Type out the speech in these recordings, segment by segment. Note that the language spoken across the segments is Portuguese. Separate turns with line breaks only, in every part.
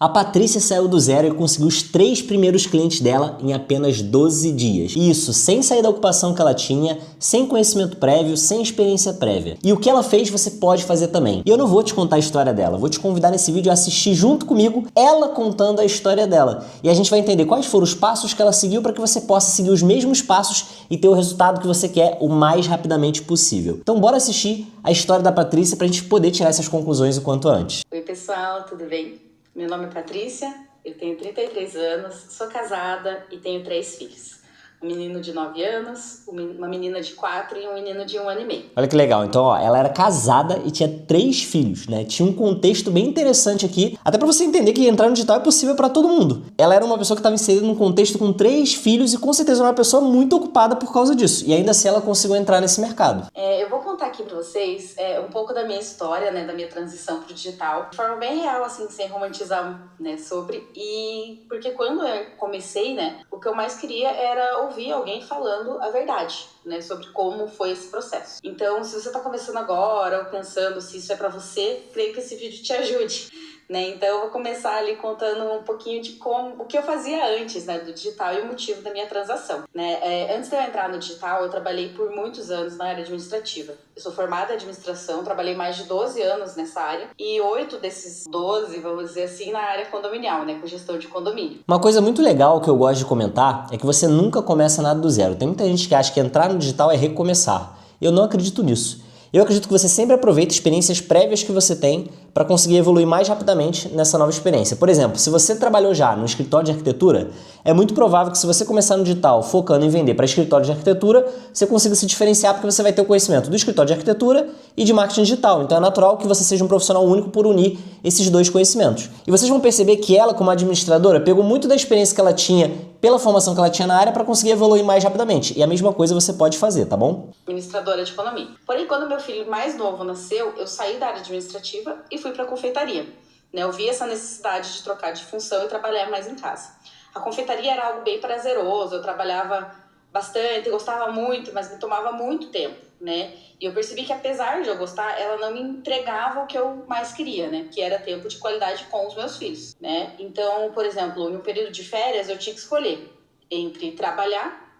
A Patrícia saiu do zero e conseguiu os 3 primeiros clientes dela em apenas 12 dias. E isso sem sair da ocupação que ela tinha, sem conhecimento prévio, sem experiência prévia. E o que ela fez, você pode fazer também. E eu não vou te contar a história dela, vou te convidar nesse vídeo a assistir junto comigo ela contando a história dela. E a gente vai entender quais foram os passos que ela seguiu para que você possa seguir os mesmos passos e ter o resultado que você quer o mais rapidamente possível. Então bora assistir a história da Patrícia para a gente poder tirar essas conclusões o quanto antes.
Oi pessoal, tudo bem? Meu nome é Patrícia, eu tenho 33 anos, sou casada e tenho 3 filhos. Um menino de 9 anos, uma menina de 4 e um menino de 1 ano e meio.
Olha que legal, então ó, ela era casada e tinha 3 filhos, né? Tinha um contexto bem interessante aqui, até pra você entender que entrar no digital é possível pra todo mundo. Ela era uma pessoa que estava inserida num contexto com 3 filhos e com certeza era uma pessoa muito ocupada por causa disso. E ainda assim ela conseguiu entrar nesse mercado.
Eu vou contar aqui pra vocês um pouco da minha história, né, da minha transição pro digital, de forma bem real, assim, sem romantizar, né, sobre. E porque quando eu comecei, né, o que eu mais queria era ouvir alguém falando a verdade, né, sobre como foi esse processo. Então, se você está começando agora ou pensando se isso é para você, creio que esse vídeo te ajude, né? Então, eu vou começar ali contando um pouquinho de o que eu fazia antes, né, do digital e o motivo da minha transação, né? Antes de eu entrar no digital, eu trabalhei por muitos anos na área administrativa. Eu sou formada em administração, trabalhei mais de 12 anos nessa área e 8 desses 12, vamos dizer assim, na área condominial, né, com gestão de condomínio.
Uma coisa muito legal que eu gosto de comentar é que você nunca começa nada do zero. Tem muita gente que acha que entrar no digital é recomeçar. Eu não acredito nisso. Eu acredito que você sempre aproveita experiências prévias que você tem para conseguir evoluir mais rapidamente nessa nova experiência. Por exemplo, se você trabalhou já no escritório de arquitetura, é muito provável que se você começar no digital focando em vender para escritório de arquitetura, você consiga se diferenciar porque você vai ter o conhecimento do escritório de arquitetura e de marketing digital. Então é natural que você seja um profissional único por unir esses dois conhecimentos. E vocês vão perceber que ela, como administradora, pegou muito da experiência que ela tinha pela formação que ela tinha na área para conseguir evoluir mais rapidamente. E a mesma coisa você pode fazer, tá bom?
Administradora de economia. Porém, quando meu filho mais novo nasceu, eu saí da área administrativa e fui para a confeitaria. Né? Eu vi essa necessidade de trocar de função e trabalhar mais em casa. A confeitaria era algo bem prazeroso, eu trabalhava bastante, gostava muito, mas me tomava muito tempo, né? E eu percebi que apesar de eu gostar, ela não me entregava o que eu mais queria, né? Que era tempo de qualidade com os meus filhos, né? Então, por exemplo, em um período de férias, eu tinha que escolher entre trabalhar,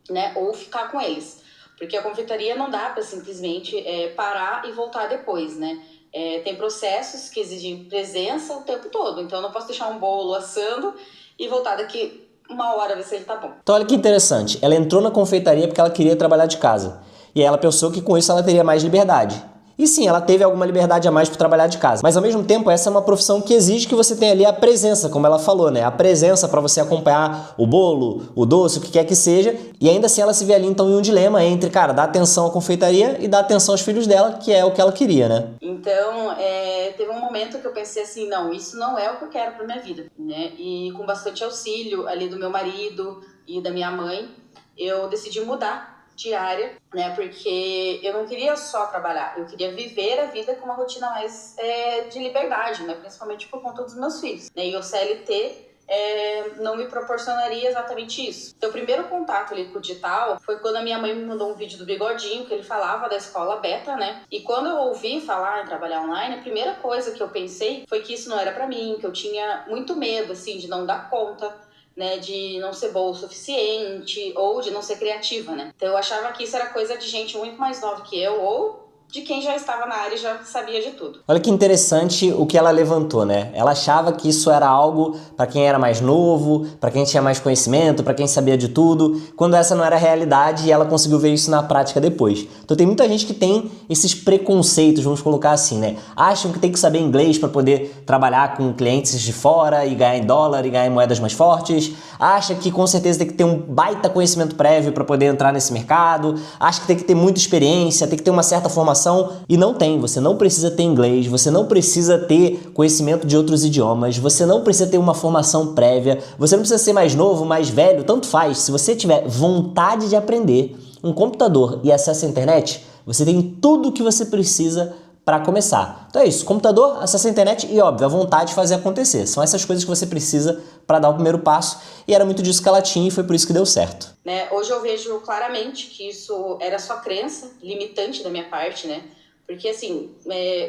né, ou ficar com eles. Porque a confeitaria não dá para simplesmente parar e voltar depois, né? Tem processos que exigem presença o tempo todo. Então, eu não posso deixar um bolo assando e voltar daqui 1 hora ver se ele tá bom.
Então olha que interessante, ela entrou na confeitaria porque ela queria trabalhar de casa. E aí ela pensou que com isso ela teria mais liberdade. E sim, ela teve alguma liberdade a mais para trabalhar de casa. Mas ao mesmo tempo, essa é uma profissão que exige que você tenha ali a presença, como ela falou, né? A presença para você acompanhar o bolo, o doce, o que quer que seja. E ainda assim ela se vê ali então em um dilema entre, cara, dar atenção à confeitaria e dar atenção aos filhos dela, que é o que ela queria, né?
Então, teve um momento que eu pensei assim, não, isso não é o que eu quero para minha vida, né? E com bastante auxílio ali do meu marido e da minha mãe, eu decidi mudar de área, né? Porque eu não queria só trabalhar, eu queria viver a vida com uma rotina mais de liberdade, né? Principalmente por conta dos meus filhos, né? E o CLT não me proporcionaria exatamente isso. Então, o primeiro contato ali com o digital foi quando a minha mãe me mandou um vídeo do Bigodinho, que ele falava da escola beta, né? E quando eu ouvi falar em trabalhar online, a primeira coisa que eu pensei foi que isso não era pra mim, que eu tinha muito medo, assim, de não dar conta, né, de não ser boa o suficiente ou de não ser criativa, né? Então eu achava que isso era coisa de gente muito mais nova que eu ou de quem já estava na área e já sabia de tudo.
Olha que interessante o que ela levantou, né? Ela achava que isso era algo para quem era mais novo, para quem tinha mais conhecimento, para quem sabia de tudo, quando essa não era a realidade e ela conseguiu ver isso na prática depois. Então tem muita gente que tem esses preconceitos, vamos colocar assim, né? Acham que tem que saber inglês para poder trabalhar com clientes de fora e ganhar em dólar e ganhar em moedas mais fortes. Acha que com certeza tem que ter um baita conhecimento prévio para poder entrar nesse mercado. Acha que tem que ter muita experiência, tem que ter uma certa formação. E não tem, você não precisa ter inglês, você não precisa ter conhecimento de outros idiomas, você não precisa ter uma formação prévia, você não precisa ser mais novo, mais velho, tanto faz. Se você tiver vontade de aprender, um computador e acesso à internet, você tem tudo o que você precisa para começar. Então é isso, computador, acesso à internet e, óbvio, a vontade de fazer acontecer. São essas coisas que você precisa para dar o primeiro passo e era muito disso que ela tinha e foi por isso que deu certo.
Né? Hoje eu vejo claramente que isso era só crença limitante da minha parte, né? Porque, assim,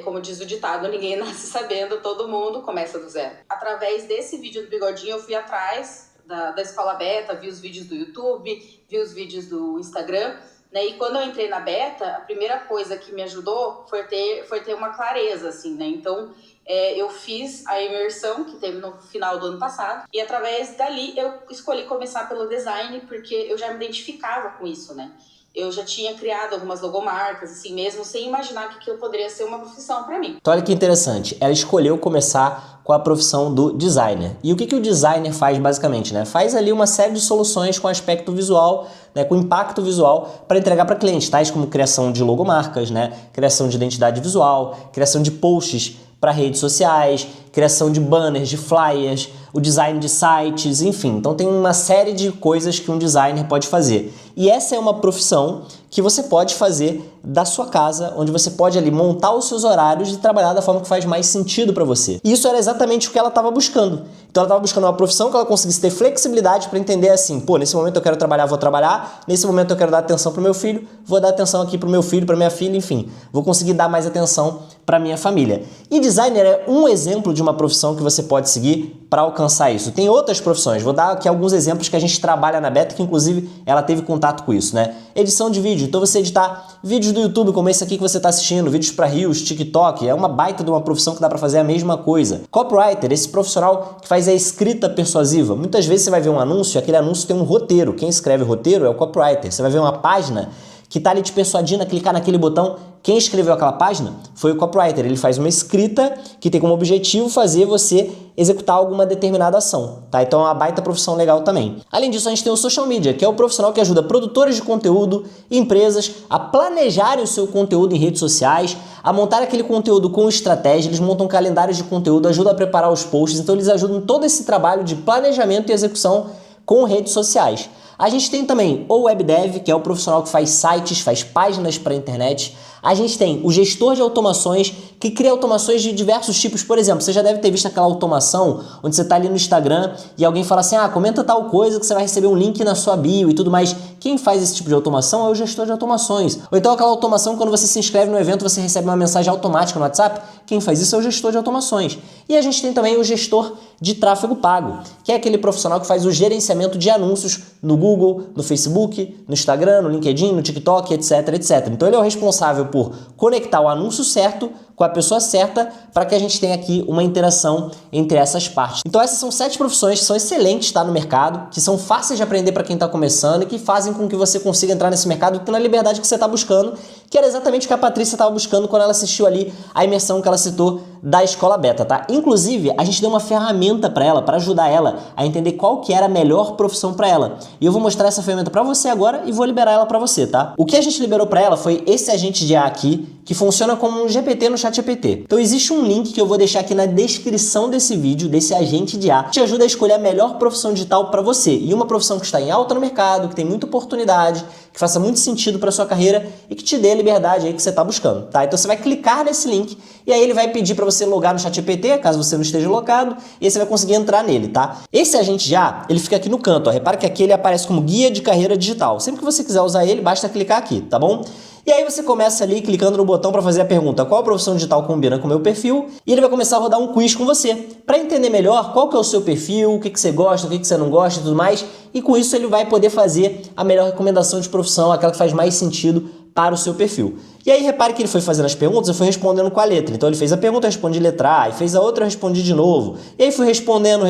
como diz o ditado, ninguém nasce sabendo, todo mundo começa do zero. Através desse vídeo do Bigodinho, eu fui atrás da escola beta, vi os vídeos do YouTube, vi os vídeos do Instagram, né? E quando eu entrei na beta, a primeira coisa que me ajudou foi ter uma clareza, assim, né? Então, eu fiz a imersão que teve no final do ano passado e através dali eu escolhi começar pelo design porque eu já me identificava com isso, né? Eu já tinha criado algumas logomarcas, assim mesmo, sem imaginar que aquilo poderia ser uma profissão para mim.
Então olha que interessante, ela escolheu começar com a profissão do designer. E o que o designer faz basicamente, né? Faz ali uma série de soluções com aspecto visual, né? Com impacto visual para entregar para clientes, tais como criação de logomarcas, né? Criação de identidade visual, criação de posts para redes sociais, criação de banners, de flyers, o design de sites, enfim. Então tem uma série de coisas que um designer pode fazer. E essa é uma profissão que você pode fazer da sua casa, onde você pode ali montar os seus horários e trabalhar da forma que faz mais sentido para você. E isso era exatamente o que ela estava buscando. Então ela estava buscando uma profissão que ela conseguisse ter flexibilidade para entender assim, pô, nesse momento eu quero trabalhar, vou trabalhar, nesse momento eu quero dar atenção para o meu filho, vou dar atenção aqui para o meu filho, para minha filha, enfim, vou conseguir dar mais atenção para minha família. E designer é um exemplo de uma profissão que você pode seguir para alcançar isso. Tem outras profissões, vou dar aqui alguns exemplos que a gente trabalha na Beta, que inclusive ela teve contato com isso, né? Edição de vídeo, então você editar vídeos do YouTube como esse aqui que você está assistindo, vídeos para Reels, TikTok, é uma baita de uma profissão que dá para fazer a mesma coisa. Copywriter, esse profissional que faz a escrita persuasiva. Muitas vezes você vai ver um anúncio e aquele anúncio tem um roteiro. Quem escreve roteiro é o copywriter. Você vai ver uma página que está ali te persuadindo a clicar naquele botão. Quem escreveu aquela página foi o copywriter. Ele faz uma escrita que tem como objetivo fazer você executar alguma determinada ação, tá? Então é uma baita profissão legal também. Além disso, a gente tem o social media, que é o profissional que ajuda produtores de conteúdo e empresas a planejarem o seu conteúdo em redes sociais, a montar aquele conteúdo com estratégia. Eles montam calendários de conteúdo, ajudam a preparar os posts, então eles ajudam todo esse trabalho de planejamento e execução com redes sociais. A gente tem também o webdev, que é o profissional que faz sites, faz páginas para a internet. A gente tem o gestor de automações, que cria automações de diversos tipos. Por exemplo, você já deve ter visto aquela automação onde você está ali no Instagram e alguém fala assim, comenta tal coisa que você vai receber um link na sua bio e tudo mais. Quem faz esse tipo de automação é o gestor de automações. Ou então aquela automação quando você se inscreve no evento, você recebe uma mensagem automática no WhatsApp. Quem faz isso é o gestor de automações. E a gente tem também o gestor de tráfego pago, que é aquele profissional que faz o gerenciamento de anúncios no Google, no Facebook, no Instagram, no LinkedIn, no TikTok, etc, etc. Então ele é o responsável por conectar o anúncio certo com a pessoa certa para que a gente tenha aqui uma interação entre essas partes. Então essas são 7 profissões que são excelentes, tá, no mercado, que são fáceis de aprender para quem está começando e que fazem com que você consiga entrar nesse mercado tendo a liberdade que você está buscando, que era exatamente o que a Patrícia estava buscando quando ela assistiu ali a imersão que ela citou da Escola Beta, tá? Inclusive, a gente deu uma ferramenta para ela, para ajudar ela a entender qual que era a melhor profissão para ela. E eu vou mostrar essa ferramenta para você agora e vou liberar ela para você, tá? O que a gente liberou para ela foi esse agente de IA aqui, que funciona como um GPT no ChatGPT. Então existe um link que eu vou deixar aqui na descrição desse vídeo, desse agente de IA, que te ajuda a escolher a melhor profissão digital para você. E uma profissão que está em alta no mercado, que tem muita oportunidade, que faça muito sentido para sua carreira e que te dê a liberdade aí que você está buscando, tá? Então você vai clicar nesse link e aí ele vai pedir para você logar no ChatGPT, caso você não esteja logado, e aí você vai conseguir entrar nele, tá? Esse agente de IA, ele fica aqui no canto, ó. Repara que aqui ele aparece como guia de carreira digital. Sempre que você quiser usar ele, basta clicar aqui, tá bom? E aí você começa ali clicando no botão para fazer a pergunta: qual profissão digital combina com o meu perfil? E ele vai começar a rodar um quiz com você, para entender melhor qual que é o seu perfil, o que você gosta, o que você não gosta e tudo mais. E com isso ele vai poder fazer a melhor recomendação de profissão, aquela que faz mais sentido para o seu perfil. E aí repare que ele foi fazendo as perguntas e foi respondendo com a letra. Então ele fez a pergunta, eu respondi letra A, e fez a outra, eu respondi de novo. E aí fui respondendo.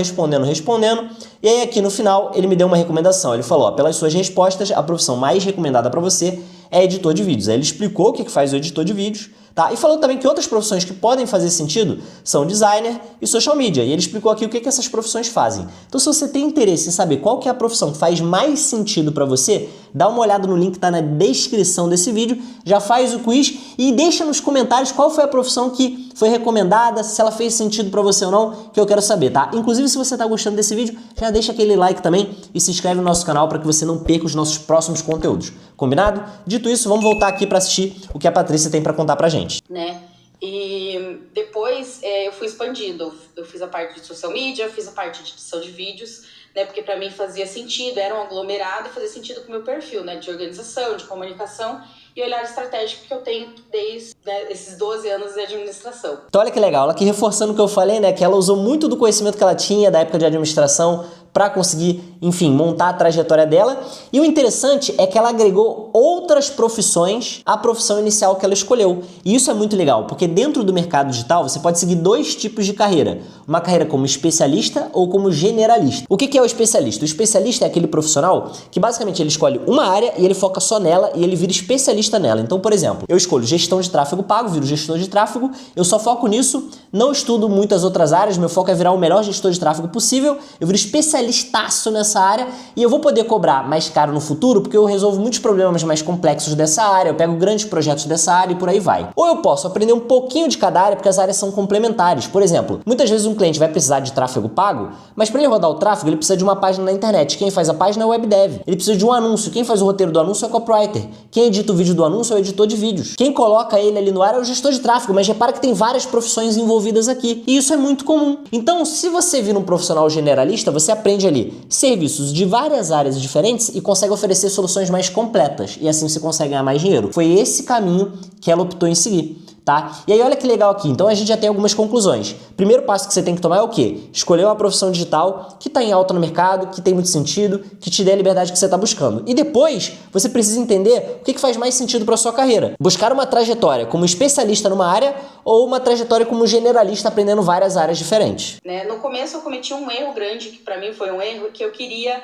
E aí aqui no final ele me deu uma recomendação. Ele falou, pelas suas respostas, a profissão mais recomendada para você é editor de vídeos. Aí ele explicou o que faz o editor de vídeos, tá? E falou também que outras profissões que podem fazer sentido são designer e social media. E ele explicou aqui o que essas profissões fazem. Então, se você tem interesse em saber qual que é a profissão que faz mais sentido para você, dá uma olhada no link que está na descrição desse vídeo, já faz o quiz e deixa nos comentários qual foi a profissão que foi recomendada, se ela fez sentido para você ou não, que eu quero saber, tá? Inclusive, se você está gostando desse vídeo, já deixa aquele like também e se inscreve no nosso canal para que você não perca os nossos próximos conteúdos. Combinado? Dito isso, vamos voltar aqui para assistir o que a Patrícia tem para contar pra gente.
Né? E depois eu fui expandindo. Eu fiz a parte de social media, fiz a parte de edição de vídeos, né? Porque para mim fazia sentido, era um aglomerado e fazia sentido com o meu perfil, né? De organização, de comunicação. e olhar estratégico que eu tenho desde, né, esses 12 anos de administração.
Então olha que legal, ela aqui reforçando o que eu falei, né, que ela usou muito do conhecimento que ela tinha da época de administração para conseguir, enfim, montar a trajetória dela. E o interessante é que ela agregou outras profissões à profissão inicial que ela escolheu. E isso é muito legal, porque dentro do mercado digital você pode seguir dois tipos de carreira. Uma carreira como especialista ou como generalista. O que é o especialista? O especialista é aquele profissional que basicamente ele escolhe uma área e ele foca só nela e ele vira especialista nela. Então, por exemplo, eu escolho gestão de tráfego pago, viro gestor de tráfego, eu só foco nisso, não estudo muitas outras áreas, meu foco é virar o melhor gestor de tráfego possível, eu viro especialistaço nessa área e eu vou poder cobrar mais caro no futuro porque eu resolvo muitos problemas mais complexos dessa área, eu pego grandes projetos dessa área e por aí vai. Ou eu posso aprender um pouquinho de cada área porque as áreas são complementares. Por exemplo, muitas vezes um cliente vai precisar de tráfego pago, mas para ele rodar o tráfego ele precisa de uma página na internet. Quem faz a página é o webdev. Ele precisa de um anúncio. Quem faz o roteiro do anúncio é o copywriter. Quem edita o vídeo do anúncio é o editor de vídeos. Quem coloca ele ali no ar é o gestor de tráfego, mas repara que tem várias profissões envolvidas aqui. E isso é muito comum. Então, se você vira um profissional generalista, você aprende ali serviços de várias áreas diferentes e consegue oferecer soluções mais completas. E assim você consegue ganhar mais dinheiro. Foi esse caminho que ela optou em seguir. Tá? E aí olha que legal aqui, então a gente já tem algumas conclusões. Primeiro passo que você tem que tomar é o quê? Escolher uma profissão digital que está em alta no mercado, que tem muito sentido, que te dê a liberdade que você está buscando. E depois, você precisa entender o que faz mais sentido para a sua carreira. Buscar uma trajetória como especialista numa área ou uma trajetória como generalista aprendendo várias áreas diferentes.
Né? No começo eu cometi um erro grande, que para mim foi um erro, que eu queria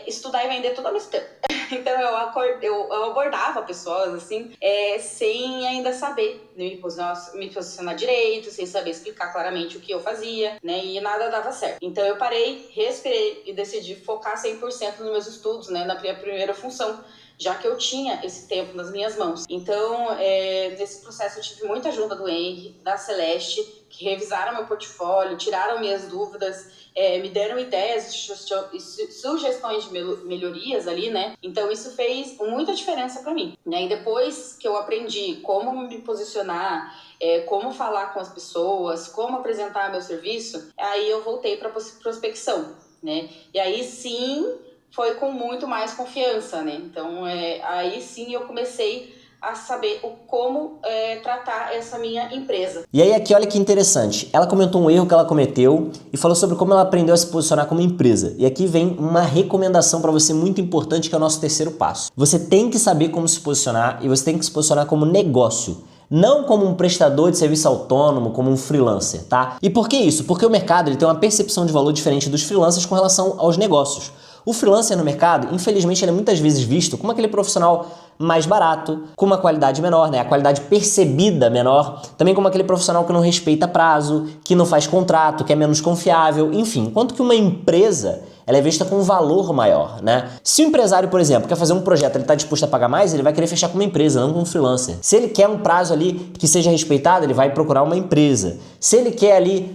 estudar e vender tudo ao mesmo tempo. Então eu abordava pessoas assim, sem ainda saber me posicionar direito, sem saber explicar claramente o que eu fazia, né? E nada dava certo. Então eu parei, respirei e decidi focar 100% nos meus estudos, né? Na minha primeira função, já que eu tinha esse tempo nas minhas mãos. Então, nesse processo eu tive muita ajuda do Henry, da Celeste, que revisaram meu portfólio, tiraram minhas dúvidas, me deram ideias e sugestões de melhorias ali, né? Então isso fez muita diferença para mim, né? E depois que eu aprendi como me posicionar, como falar com as pessoas, como apresentar meu serviço, aí eu voltei para prospecção, né? E aí sim foi com muito mais confiança, né? Então aí sim eu comecei a saber como tratar essa minha empresa.
E aí aqui olha que interessante, ela comentou um erro que ela cometeu e falou sobre como ela aprendeu a se posicionar como empresa. E aqui vem uma recomendação para você muito importante, que é o nosso terceiro passo. Você tem que saber como se posicionar e você tem que se posicionar como negócio. Não como um prestador de serviço autônomo, como um freelancer, tá? E por que isso? Porque o mercado ele tem uma percepção de valor diferente dos freelancers com relação aos negócios. O freelancer no mercado, infelizmente, ele é muitas vezes visto como aquele profissional mais barato, com uma qualidade menor, né? A qualidade percebida menor, também como aquele profissional que não respeita prazo, que não faz contrato, que é menos confiável, enfim. Enquanto que uma empresa, ela é vista com um valor maior, né? Se o empresário, por exemplo, quer fazer um projeto, ele está disposto a pagar mais, ele vai querer fechar com uma empresa, não com um freelancer. Se ele quer um prazo ali que seja respeitado, ele vai procurar uma empresa. Se ele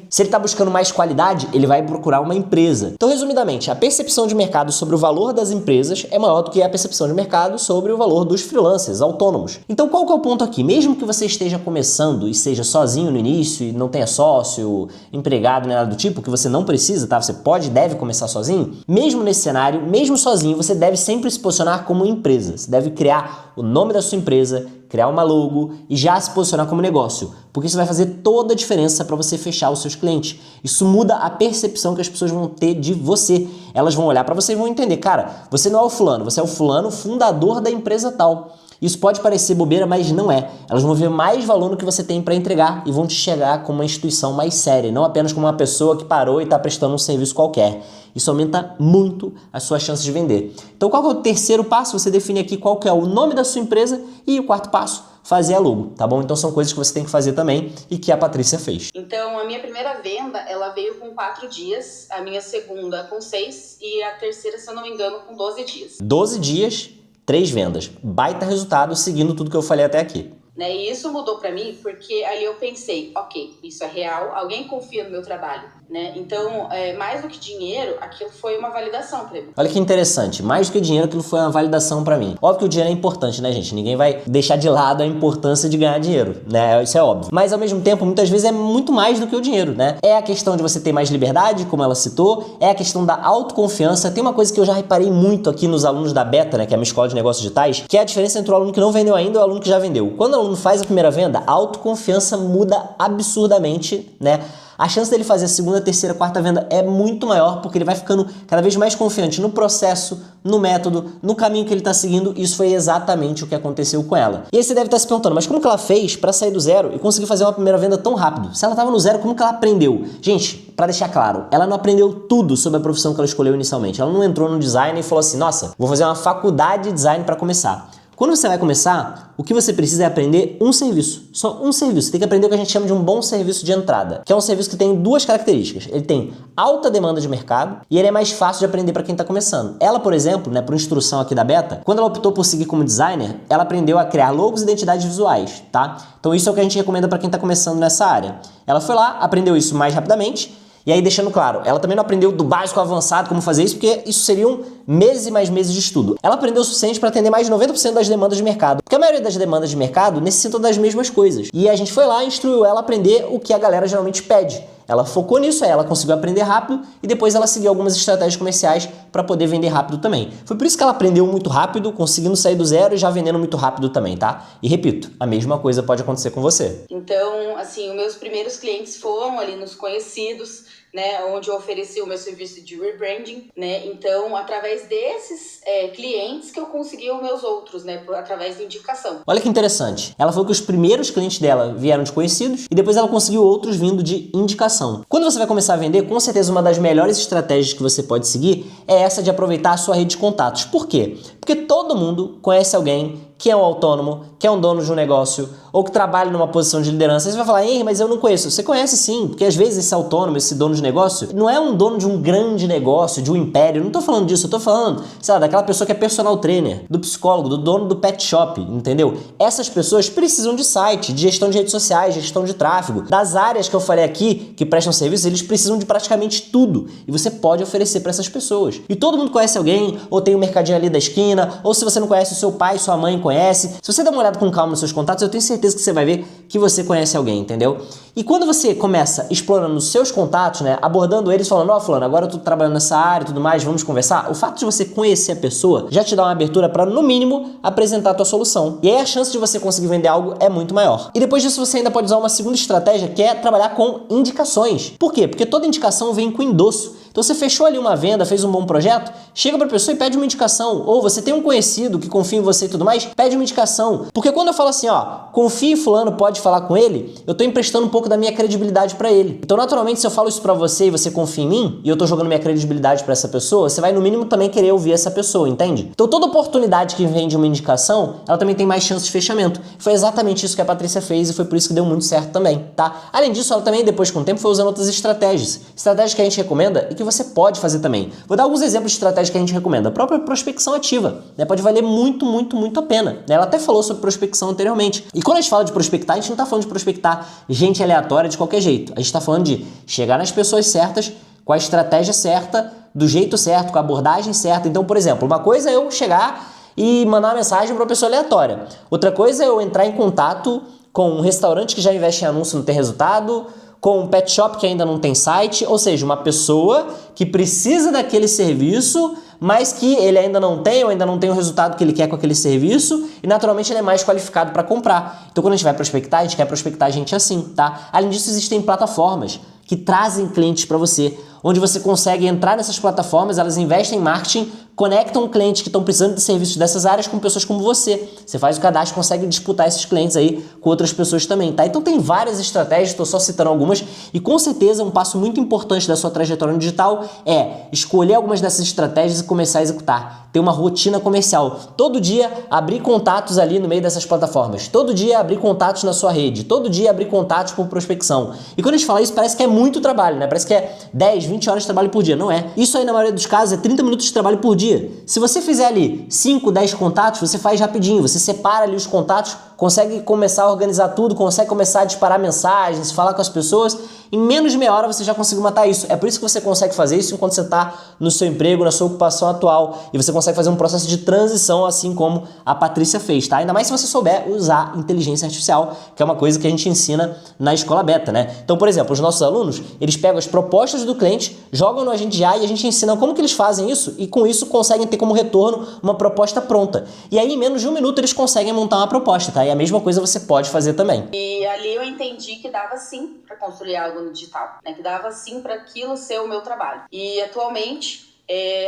está buscando mais qualidade, ele vai procurar uma empresa. Então, resumidamente, a percepção de mercado sobre o valor das empresas é maior do que a percepção de mercado sobre o valor dos freelancers, autônomos. Então, qual que é o ponto aqui? Mesmo que você esteja começando e seja sozinho no início e não tenha sócio, empregado, nem nada do tipo, que você não precisa, tá? Você pode e deve começar sozinho. Mesmo nesse cenário, mesmo sozinho, você deve sempre se posicionar como empresa. Você deve criar o nome da sua empresa, criar uma logo e já se posicionar como negócio, porque isso vai fazer toda a diferença para você fechar os seus clientes. Isso muda a percepção que as pessoas vão ter de você. Elas vão olhar para você e vão entender, cara, você não é o fulano, você é o fulano fundador da empresa tal. Isso pode parecer bobeira, mas não é. Elas vão ver mais valor no que você tem para entregar e vão te chegar como uma instituição mais séria, não apenas como uma pessoa que parou e está prestando um serviço qualquer. Isso aumenta muito as suas chances de vender. Então, qual que é o terceiro passo? Você define aqui qual que é o nome da sua empresa e o quarto passo, fazer a logo, tá bom? Então, são coisas que você tem que fazer também e que a Patrícia fez.
Então, a minha primeira venda, ela veio com 4 dias, a minha segunda com 6 e a terceira, se eu não me engano, com 12 dias.
12 dias, 3 vendas. Baita resultado seguindo tudo que eu falei até aqui.
Né? E isso mudou para mim porque ali eu pensei, ok, isso é real, alguém confia no meu trabalho, né? Então, mais do que dinheiro, aquilo foi uma validação para mim.
Olha que interessante, mais do que dinheiro, aquilo foi uma validação pra mim. Óbvio que o dinheiro é importante, né, gente? Ninguém vai deixar de lado a importância de ganhar dinheiro, né? Isso é óbvio. Mas, ao mesmo tempo, muitas vezes é muito mais do que o dinheiro, né? É a questão de você ter mais liberdade, como ela citou, é a questão da autoconfiança. Tem uma coisa que eu já reparei muito aqui nos alunos da Beta, né, que é a minha escola de negócios digitais, que é a diferença entre o aluno que não vendeu ainda e o aluno que já vendeu. Quando o aluno faz a primeira venda, a autoconfiança muda absurdamente, né? A chance dele fazer a segunda, terceira, quarta venda é muito maior, porque ele vai ficando cada vez mais confiante no processo, no método, no caminho que ele está seguindo. Isso foi exatamente o que aconteceu com ela. E aí você deve estar se perguntando, mas como que ela fez para sair do zero e conseguir fazer uma primeira venda tão rápido? Se ela estava no zero, como que ela aprendeu? Gente, para deixar claro, ela não aprendeu tudo sobre a profissão que ela escolheu inicialmente. Ela não entrou no design e falou assim, nossa, vou fazer uma faculdade de design para começar. Quando você vai começar, o que você precisa é aprender um serviço, só um serviço. Você tem que aprender o que a gente chama de um bom serviço de entrada, que é um serviço que tem duas características. Ele tem alta demanda de mercado e ele é mais fácil de aprender para quem está começando. Ela, por exemplo, né, por instrução aqui da Beta, quando ela optou por seguir como designer, ela aprendeu a criar logos e identidades visuais, tá? Então isso é o que a gente recomenda para quem está começando nessa área. Ela foi lá, aprendeu isso mais rapidamente. E aí, deixando claro, ela também não aprendeu do básico ao avançado como fazer isso, porque isso seriam meses e mais meses de estudo. Ela aprendeu o suficiente para atender mais de 90% das demandas de mercado, porque a maioria das demandas de mercado necessitam das mesmas coisas. E a gente foi lá e instruiu ela a aprender o que a galera geralmente pede. Ela focou nisso, aí ela conseguiu aprender rápido e depois ela seguiu algumas estratégias comerciais para poder vender rápido também. Foi por isso que ela aprendeu muito rápido, conseguindo sair do zero e já vendendo muito rápido também, tá? E repito, a mesma coisa pode acontecer com você.
Então, assim, os meus primeiros clientes foram ali nos conhecidos, né, onde eu ofereci o meu serviço de rebranding, né, então através desses clientes que eu consegui os meus outros, né, através de indicação.
Olha que interessante, ela falou que os primeiros clientes dela vieram de conhecidos e depois ela conseguiu outros vindo de indicação. Quando você vai começar a vender, com certeza uma das melhores estratégias que você pode seguir é essa de aproveitar a sua rede de contatos. Por quê? Porque todo mundo conhece alguém que é um autônomo, que é um dono de um negócio, ou que trabalha numa posição de liderança. Aí você vai falar, ei, mas eu não conheço. Você conhece sim, porque às vezes esse autônomo, esse dono de negócio, não é um dono de um grande negócio, de um império. Eu não tô falando disso, eu tô falando, sei lá, daquela pessoa que é personal trainer, do psicólogo, do dono do pet shop, entendeu? Essas pessoas precisam de site, de gestão de redes sociais, gestão de tráfego. Das áreas que eu falei aqui, que prestam serviço, eles precisam de praticamente tudo. E você pode oferecer para essas pessoas. E todo mundo conhece alguém, ou tem um mercadinho ali da esquina, ou se você não conhece, o seu pai, sua mãe conhece. Se você der uma olhada com calma nos seus contatos, eu tenho certeza que você vai ver que você conhece alguém, entendeu? E quando você começa explorando os seus contatos, né, abordando eles, falando, ó, fulano, agora eu tô trabalhando nessa área e tudo mais, vamos conversar, o fato de você conhecer a pessoa já te dá uma abertura para, no mínimo, apresentar a tua solução. E aí a chance de você conseguir vender algo é muito maior. E depois disso você ainda pode usar uma segunda estratégia, que é trabalhar com indicações. Por quê? Porque toda indicação vem com endosso. Então você fechou ali uma venda, fez um bom projeto, chega pra pessoa e pede uma indicação. Ou você tem um conhecido que confia em você e tudo mais, pede uma indicação. Porque quando eu falo assim, ó, confia em fulano, pode falar com ele, eu tô emprestando um pouco da minha credibilidade pra ele. Então naturalmente se eu falo isso pra você e você confia em mim, e eu tô jogando minha credibilidade pra essa pessoa, você vai no mínimo também querer ouvir essa pessoa, entende? Então toda oportunidade que vem de uma indicação, ela também tem mais chance de fechamento. Foi exatamente isso que a Patrícia fez e foi por isso que deu muito certo também, tá? Além disso, ela também depois com o tempo foi usando outras estratégias. Estratégias que a gente recomenda e que você pode fazer também. Vou dar alguns exemplos de estratégias que a gente recomenda. A própria prospecção ativa, né? Pode valer muito, muito, muito a pena. Ela até falou sobre prospecção anteriormente. E quando a gente fala de prospectar, a gente não está falando de prospectar gente aleatória de qualquer jeito. A gente está falando de chegar nas pessoas certas, com a estratégia certa, do jeito certo, com a abordagem certa. Então, por exemplo, uma coisa é eu chegar e mandar uma mensagem para uma pessoa aleatória. Outra coisa é eu entrar em contato com um restaurante que já investe em anúncio e não tem resultado, com um pet shop que ainda não tem site, ou seja, uma pessoa que precisa daquele serviço, mas que ele ainda não tem ou ainda não tem o resultado que ele quer com aquele serviço e naturalmente ele é mais qualificado para comprar. Então quando a gente vai prospectar, a gente quer prospectar gente assim, tá? Além disso, existem plataformas que trazem clientes para você, onde você consegue entrar nessas plataformas, elas investem em marketing, conectam clientes que estão precisando de serviços dessas áreas com pessoas como você. Você faz o cadastro, consegue disputar esses clientes aí com outras pessoas também, tá? Então tem várias estratégias, estou só citando algumas, e com certeza um passo muito importante da sua trajetória no digital é escolher algumas dessas estratégias e começar a executar. Ter uma rotina comercial. Todo dia abrir contatos ali no meio dessas plataformas. Todo dia abrir contatos na sua rede. Todo dia abrir contatos por prospecção. E quando a gente fala isso, parece que é muito trabalho, né? Parece que é 10, 20 horas de trabalho por dia. Não é. Isso aí, na maioria dos casos, é 30 minutos de trabalho por dia. Se você fizer ali 5, 10 contatos, você faz rapidinho. Você separa ali os contatos consegue começar a organizar tudo, consegue começar a disparar mensagens, falar com as pessoas. Em menos de meia hora você já conseguiu matar isso. É por isso que você consegue fazer isso enquanto você está no seu emprego, na sua ocupação atual. E você consegue fazer um processo de transição assim como a Patrícia fez, tá? Ainda mais se você souber usar inteligência artificial, que é uma coisa que a gente ensina na escola beta, né? Então, por exemplo, os nossos alunos, eles pegam as propostas do cliente, jogam no Agente de AI e a gente ensina como que eles fazem isso e com isso conseguem ter como retorno uma proposta pronta. E aí, em menos de um minuto, eles conseguem montar uma proposta, tá? E a mesma coisa você pode fazer também.
E ali eu entendi que dava sim para construir algo no digital, né? Que dava sim para aquilo ser o meu trabalho. E atualmente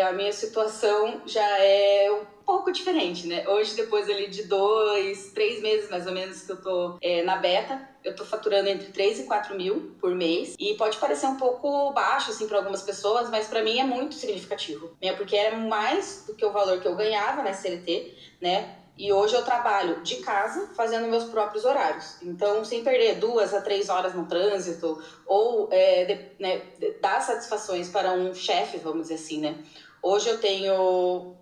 a minha situação já é um pouco diferente, né? Hoje, depois ali de 2, 3 meses mais ou menos que eu tô na beta, eu tô faturando entre 3 e 4 mil por mês. E pode parecer um pouco baixo, assim, para algumas pessoas, mas para mim é muito significativo, né? Porque é mais do que o valor que eu ganhava na CLT, né? E hoje eu trabalho de casa, fazendo meus próprios horários. Então, sem perder 2 a 3 horas no trânsito, ou dar satisfações para um chefe, vamos dizer assim, né? Hoje eu tenho,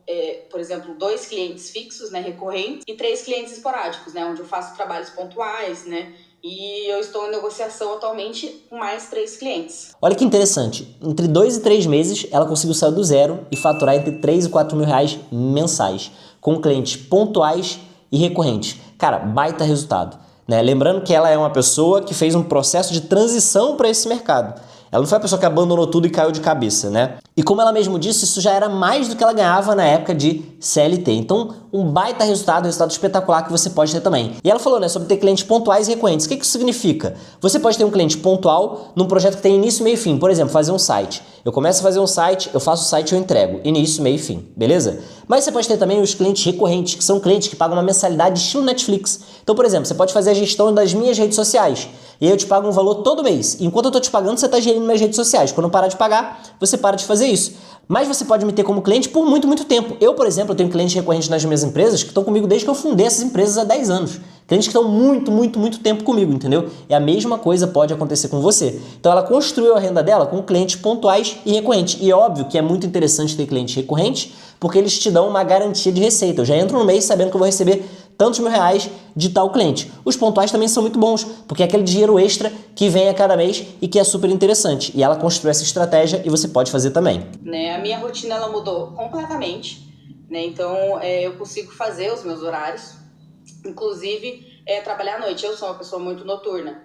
por exemplo, 2 clientes fixos, né, recorrentes, e 3 clientes esporádicos, né, onde eu faço trabalhos pontuais, né? E eu estou em negociação atualmente com mais 3 clientes.
Olha que interessante, entre 2 e 3 meses ela conseguiu sair do zero e faturar entre 3 e 4 mil reais mensais, com clientes pontuais e recorrentes. Cara, baita resultado, né? Lembrando que ela é uma pessoa que fez um processo de transição para esse mercado. Ela não foi a pessoa que abandonou tudo e caiu de cabeça, né? E como ela mesmo disse, isso já era mais do que ela ganhava na época de CLT. Então, um baita resultado espetacular que você pode ter também. E ela falou, né, sobre ter clientes pontuais e recorrentes. O que isso significa? Você pode ter um cliente pontual num projeto que tem início, meio e fim. Por exemplo, fazer um site. Eu começo a fazer um site, eu faço o site e eu entrego. Início, meio e fim. Beleza? Mas você pode ter também os clientes recorrentes, que são clientes que pagam uma mensalidade estilo Netflix. Então, por exemplo, você pode fazer a gestão das minhas redes sociais. E aí eu te pago um valor todo mês. E enquanto eu tô te pagando, você está gerindo minhas redes sociais. Quando eu parar de pagar, você para de fazer isso. Mas você pode me ter como cliente por muito, muito tempo. Eu, por exemplo, tenho clientes recorrentes nas minhas empresas que estão comigo desde que eu fundei essas empresas há 10 anos. Clientes que estão muito, muito, muito tempo comigo, entendeu? E a mesma coisa pode acontecer com você. Então ela construiu a renda dela com clientes pontuais e recorrentes. E é óbvio que é muito interessante ter clientes recorrentes, porque eles te dão uma garantia de receita. Eu já entro no mês sabendo que eu vou receber tantos mil reais de tal cliente. Os pontuais também são muito bons, porque é aquele dinheiro extra que vem a cada mês e que é super interessante. E ela construiu essa estratégia e você pode fazer também.
Né, a minha rotina ela mudou completamente, né? Então eu consigo fazer os meus horários, inclusive trabalhar à noite. Eu sou uma pessoa muito noturna.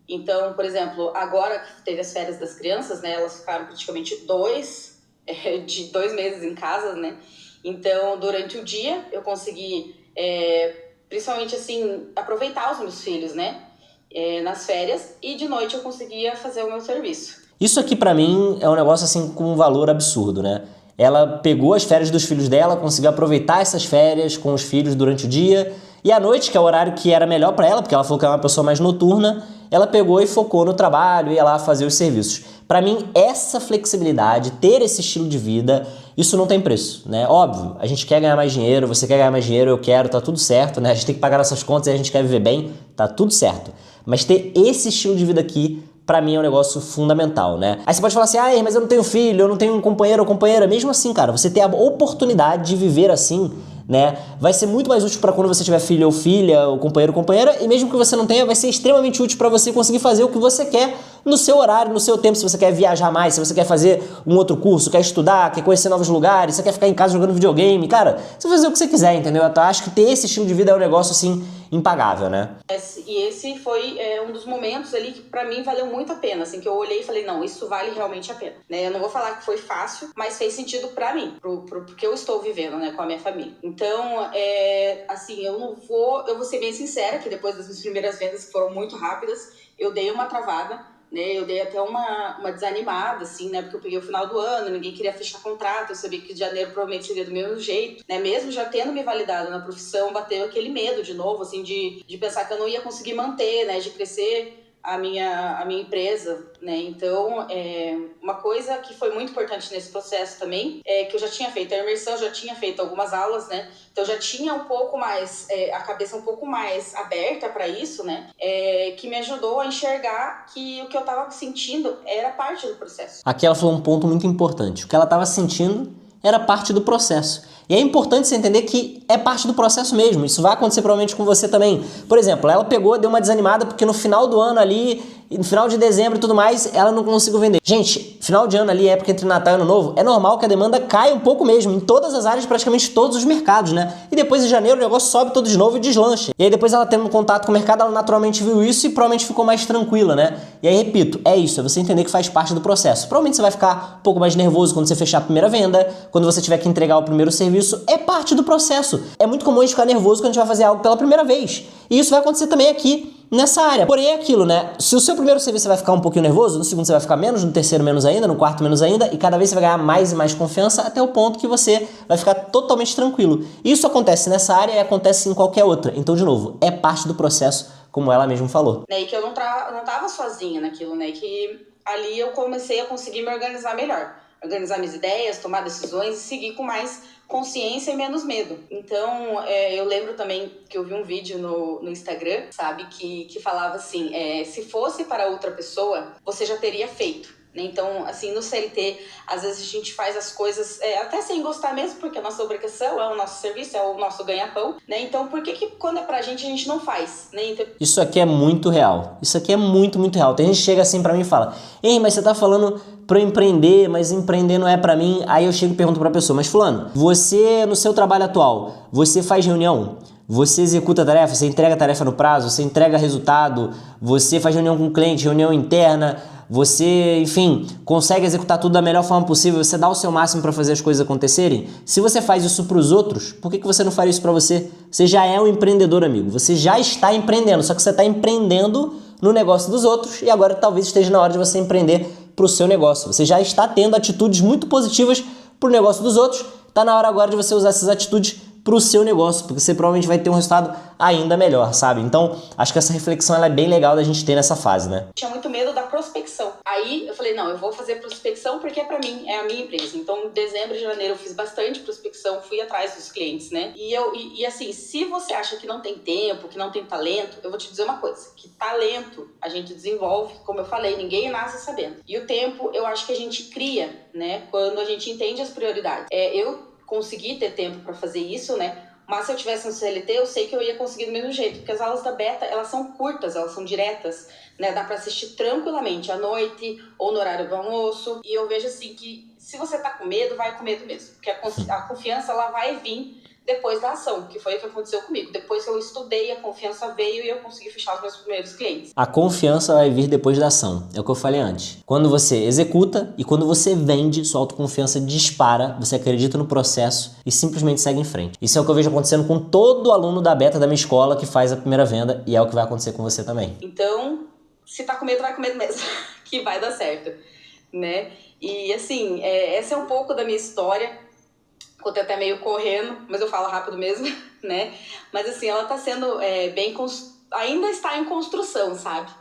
Então, por exemplo, agora que teve as férias das crianças, né? Elas ficaram praticamente 2 meses em casa, né? Então, durante o dia eu consegui principalmente assim, aproveitar os meus filhos, né? Nas férias, e de noite eu conseguia fazer o meu serviço.
Isso aqui pra mim é um negócio assim com um valor absurdo, né? Ela pegou as férias dos filhos dela, conseguiu aproveitar essas férias com os filhos durante o dia, e à noite, que é o horário que era melhor pra ela, porque ela falou que é uma pessoa mais noturna, ela pegou e focou no trabalho, ia lá fazer os serviços. Pra mim, essa flexibilidade, ter esse estilo de vida, isso não tem preço, né? Óbvio, a gente quer ganhar mais dinheiro, você quer ganhar mais dinheiro, eu quero, tá tudo certo, né? A gente tem que pagar nossas contas e a gente quer viver bem, tá tudo certo. Mas ter esse estilo de vida aqui, pra mim é um negócio fundamental, né? Aí você pode falar assim, mas eu não tenho filho, eu não tenho um companheiro ou companheira. Mesmo assim, cara, você ter a oportunidade de viver assim, né? Vai ser muito mais útil para quando você tiver filho ou filha, ou companheiro ou companheira, e mesmo que você não tenha, vai ser extremamente útil para você conseguir fazer o que você quer no seu horário, no seu tempo. Se você quer viajar mais, se você quer fazer um outro curso, quer estudar, quer conhecer novos lugares, você quer ficar em casa jogando videogame, cara, você vai fazer o que você quiser, entendeu? Eu acho que ter esse estilo de vida é um negócio assim impagável, né?
E esse foi um dos momentos ali que pra mim valeu muito a pena, assim, que eu olhei e falei, não, isso vale realmente a pena, né? Eu não vou falar que foi fácil, mas fez sentido pra mim, porque eu estou vivendo, né, com a minha família. Então, assim, eu vou ser bem sincera, que depois das minhas primeiras vendas, que foram muito rápidas, eu dei uma travada, né? Eu dei até uma desanimada, assim, né? Porque eu peguei o final do ano, ninguém queria fechar contrato, eu sabia que de janeiro provavelmente seria do mesmo jeito, né? Mesmo já tendo me validado na profissão, bateu aquele medo de novo, assim, de pensar que eu não ia conseguir manter, né? De crescer a minha empresa, né? Então, uma coisa que foi muito importante nesse processo também é que eu já tinha feito a imersão, já tinha feito algumas aulas, né? Então, já tinha um pouco mais, a cabeça um pouco mais aberta para isso, né? Que me ajudou a enxergar que o que eu estava sentindo era parte do processo.
Aqui ela falou um ponto muito importante. O que ela estava sentindo era parte do processo. E é importante você entender que é parte do processo mesmo. Isso vai acontecer provavelmente com você também. Por exemplo, ela pegou, deu uma desanimada porque no final do ano ali, no final de dezembro e tudo mais, ela não conseguiu vender. Gente, final de ano ali, época entre Natal e Ano Novo, é normal que a demanda caia um pouco mesmo, em todas as áreas, praticamente todos os mercados, né? E depois em janeiro o negócio sobe todo de novo e deslancha. E aí depois ela tendo contato com o mercado, ela naturalmente viu isso e provavelmente ficou mais tranquila, né? E aí, repito, é isso, é você entender que faz parte do processo. Provavelmente você vai ficar um pouco mais nervoso quando você fechar a primeira venda, quando você tiver que entregar o primeiro serviço, é parte do processo. É muito comum a gente ficar nervoso quando a gente vai fazer algo pela primeira vez. E isso vai acontecer também aqui nessa área. Porém é aquilo, né? Se o seu primeiro serviço você vai ficar um pouquinho nervoso, no segundo você vai ficar menos, no terceiro menos ainda, no quarto menos ainda, e cada vez você vai ganhar mais e mais confiança até o ponto que você vai ficar totalmente tranquilo. Isso acontece nessa área e acontece em qualquer outra. Então, de novo, é parte do processo, como ela mesma falou.
E que eu não tava sozinha naquilo, né? Que ali eu comecei a conseguir me organizar melhor. Organizar minhas ideias, tomar decisões e seguir com mais consciência e menos medo. Então, eu lembro também que eu vi um vídeo no Instagram, sabe, que falava assim, se fosse para outra pessoa, você já teria feito. Então, assim, no CLT, às vezes a gente faz as coisas até sem gostar mesmo, porque a nossa obrigação é o nosso serviço, é o nosso ganha-pão, né? Então, por que quando é pra gente, a gente não faz, né? Então...
Isso aqui é muito real. Isso aqui é muito, muito real. Tem gente que chega assim pra mim e fala, ei, mas você tá falando pra eu empreender, mas empreender não é pra mim. Aí eu chego e pergunto pra pessoa, mas fulano, você, no seu trabalho atual, você faz reunião? Você executa a tarefa? Você entrega a tarefa no prazo? Você entrega resultado? Você faz reunião com o cliente, reunião interna? Você, enfim, consegue executar tudo da melhor forma possível? Você dá o seu máximo para fazer as coisas acontecerem? Se você faz isso para os outros, por que você não faria isso para você? Você já é um empreendedor, amigo. Você já está empreendendo, só que você está empreendendo no negócio dos outros e agora talvez esteja na hora de você empreender para o seu negócio. Você já está tendo atitudes muito positivas para o negócio dos outros. Está na hora agora de você usar essas atitudes para o seu negócio, porque você provavelmente vai ter um resultado ainda melhor, sabe? Então, acho que essa reflexão ela é bem legal da gente ter nessa fase, né?
Tinha muito medo da prospecção. Aí eu falei, não, eu vou fazer prospecção porque é para mim, é a minha empresa. Então, em dezembro e janeiro eu fiz bastante prospecção, fui atrás dos clientes, né? E assim, se você acha que não tem tempo, que não tem talento, eu vou te dizer uma coisa, que talento a gente desenvolve, como eu falei, ninguém nasce sabendo. E o tempo, eu acho que a gente cria, né? Quando a gente entende as prioridades. Eu consegui ter tempo para fazer isso, né? Mas se eu tivesse no CLT, eu sei que eu ia conseguir do mesmo jeito, porque as aulas da Beta, elas são curtas, elas são diretas, né? Dá para assistir tranquilamente à noite ou no horário do almoço. E eu vejo assim que se você tá com medo, vai com medo mesmo, porque a confiança ela vai vir depois da ação, que foi o que aconteceu comigo. Depois que eu estudei, a confiança veio e eu consegui fechar os meus primeiros clientes.
A confiança vai vir depois da ação, é o que eu falei antes. Quando você executa e quando você vende, sua autoconfiança dispara, você acredita no processo e simplesmente segue em frente. Isso é o que eu vejo acontecendo com todo aluno da Beta da minha escola que faz a primeira venda e é o que vai acontecer com você também.
Então, se tá com medo, vai com medo mesmo, que vai dar certo, né? E assim, essa é um pouco da minha história. Contei até meio correndo, mas eu falo rápido mesmo, né? Mas assim, ela tá sendo ainda está em construção, sabe?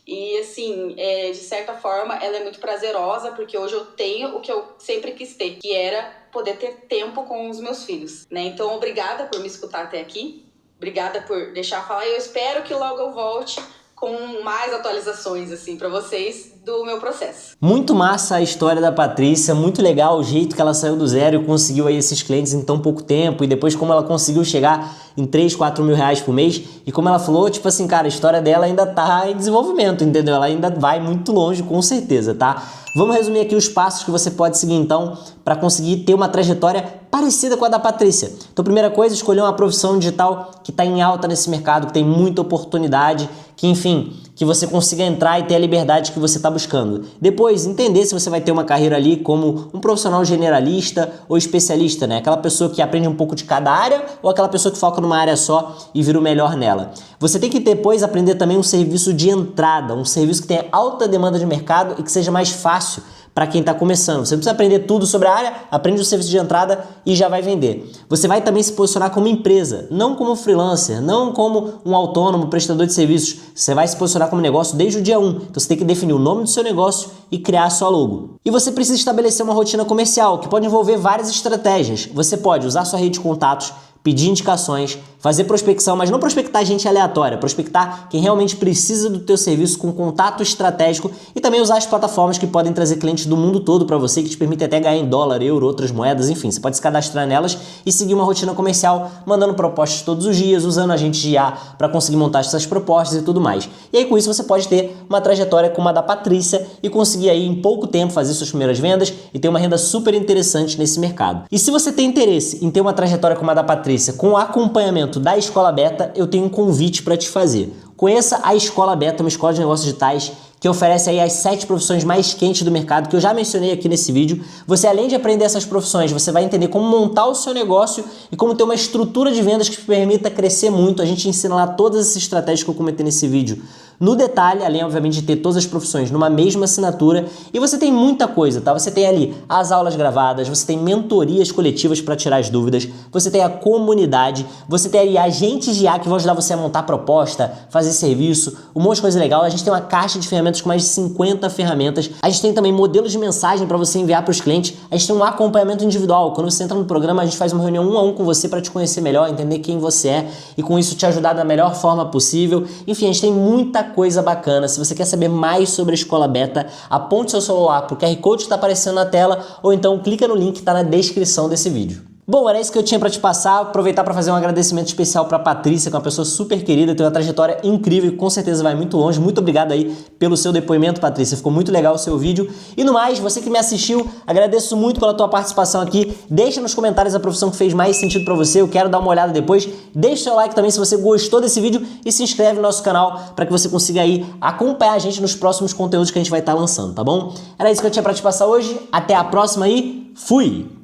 E assim, de certa forma, ela é muito prazerosa, porque hoje eu tenho o que eu sempre quis ter, que era poder ter tempo com os meus filhos, né? Então, obrigada por me escutar até aqui, obrigada por deixar falar, e eu espero que logo eu volte com mais atualizações, assim, pra vocês do meu processo.
Muito massa a história da Patrícia, muito legal o jeito que ela saiu do zero e conseguiu aí esses clientes em tão pouco tempo e depois como ela conseguiu chegar em 3, 4 mil reais por mês e como ela falou, tipo assim, cara, a história dela ainda tá em desenvolvimento, entendeu? Ela ainda vai muito longe, com certeza, tá? Vamos resumir aqui os passos que você pode seguir então para conseguir ter uma trajetória parecida com a da Patrícia. Então, primeira coisa, escolher uma profissão digital que está em alta nesse mercado, que tem muita oportunidade, que enfim, que você consiga entrar e ter a liberdade que você está buscando. Depois, entender se você vai ter uma carreira ali como um profissional generalista ou especialista, né? Aquela pessoa que aprende um pouco de cada área ou aquela pessoa que foca numa área só e vira o melhor nela. Você tem que depois aprender também um serviço de entrada, um serviço que tenha alta demanda de mercado e que seja mais fácil para quem está começando. Você não precisa aprender tudo sobre a área, aprende o serviço de entrada e já vai vender. Você vai também se posicionar como empresa, não como freelancer, não como um autônomo, prestador de serviços. Você vai se posicionar como negócio desde o dia 1. Então você tem que definir o nome do seu negócio e criar a sua logo. E você precisa estabelecer uma rotina comercial, que pode envolver várias estratégias. Você pode usar sua rede de contatos, pedir indicações, fazer prospecção, mas não prospectar gente aleatória, prospectar quem realmente precisa do teu serviço com contato estratégico e também usar as plataformas que podem trazer clientes do mundo todo para você, que te permitem até ganhar em dólar, euro, outras moedas, enfim, você pode se cadastrar nelas e seguir uma rotina comercial, mandando propostas todos os dias, usando agentes de IA para conseguir montar essas propostas e tudo mais. E aí com isso você pode ter uma trajetória como a da Patrícia e conseguir aí em pouco tempo fazer suas primeiras vendas e ter uma renda super interessante nesse mercado. E se você tem interesse em ter uma trajetória como a da Patrícia, com o acompanhamento da Escola Beta, eu tenho um convite para te fazer. Conheça a Escola Beta, uma escola de negócios digitais que oferece aí as 7 profissões mais quentes do mercado, que eu já mencionei aqui nesse vídeo. Você, além de aprender essas profissões, você vai entender como montar o seu negócio e como ter uma estrutura de vendas que te permita crescer muito. A gente ensina lá todas essas estratégias que eu comentei nesse vídeo no detalhe, além, obviamente, de ter todas as profissões numa mesma assinatura. E você tem muita coisa, tá? Você tem ali as aulas gravadas, você tem mentorias coletivas para tirar as dúvidas, você tem a comunidade, você tem aí agentes de IA que vão ajudar você a montar proposta, fazer serviço, um monte de coisa legal. A gente tem uma caixa de ferramentas com mais de 50 ferramentas. A gente tem também modelos de mensagem para você enviar para os clientes. A gente tem um acompanhamento individual. Quando você entra no programa, a gente faz uma reunião 1 a 1 com você para te conhecer melhor, entender quem você é e com isso te ajudar da melhor forma possível. Enfim, a gente tem muita coisa bacana. Se você quer saber mais sobre a Escola Beta, aponte seu celular para o QR Code que está aparecendo na tela ou então clica no link que está na descrição desse vídeo. Bom, era isso que eu tinha para te passar. Aproveitar para fazer um agradecimento especial para Patrícia, que é uma pessoa super querida, tem uma trajetória incrível e com certeza vai muito longe. Muito obrigado aí pelo seu depoimento, Patrícia. Ficou muito legal o seu vídeo. E no mais, você que me assistiu, agradeço muito pela tua participação aqui. Deixa nos comentários a profissão que fez mais sentido para você. Eu quero dar uma olhada depois. Deixa o seu like também se você gostou desse vídeo e se inscreve no nosso canal para que você consiga aí acompanhar a gente nos próximos conteúdos que a gente vai estar lançando, tá bom? Era isso que eu tinha para te passar hoje. Até a próxima e fui!